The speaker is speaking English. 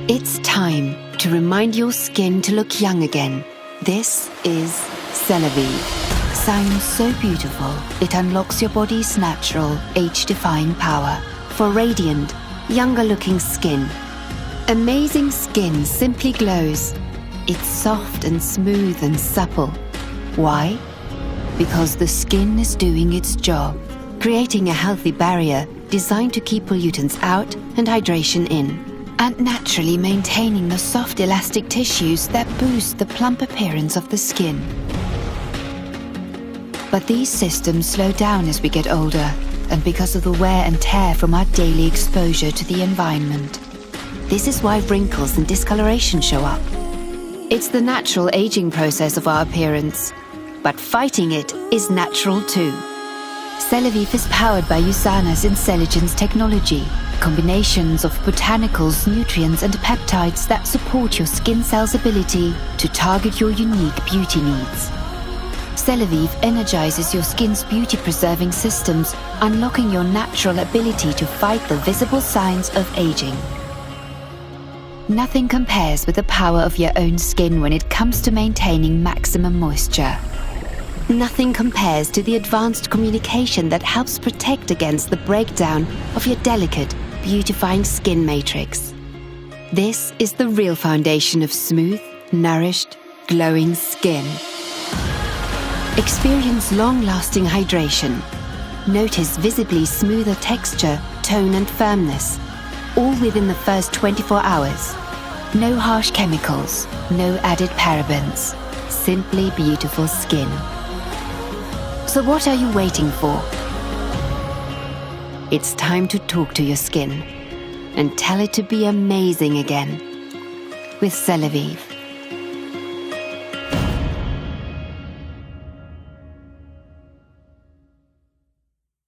It's time to remind your skin to look young again. This is Celavive. Sounds so beautiful, it unlocks your body's natural, age-defying power for radiant, younger-looking skin. Amazing skin simply glows. It's soft and smooth and supple. Why? Because the skin is doing its job, creating a healthy barrier designed to keep pollutants out and hydration in, and naturally maintaining the soft elastic tissues that boost the plump appearance of the skin. But these systems slow down as we get older, and because of the wear and tear from our daily exposure to the environment. This is why wrinkles and discoloration show up. It's the natural aging process of our appearance, but fighting it is natural too. Celavive is powered by USANA's intelligence technology, combinations of botanicals, nutrients and peptides that support your skin cells' ability to target your unique beauty needs. Celavive energizes your skin's beauty-preserving systems, unlocking your natural ability to fight the visible signs of aging. Nothing compares with the power of your own skin when it comes to maintaining maximum moisture. Nothing compares to the advanced communication that helps protect against the breakdown of your delicate, beautifying skin matrix. This is the real foundation of smooth, nourished, glowing skin. Experience long-lasting hydration. Notice visibly smoother texture, tone and firmness, all within the first 24 hours. No harsh chemicals, no added parabens. Simply beautiful skin. So what are you waiting for? It's time to talk to your skin and tell it to be amazing again with Celavive.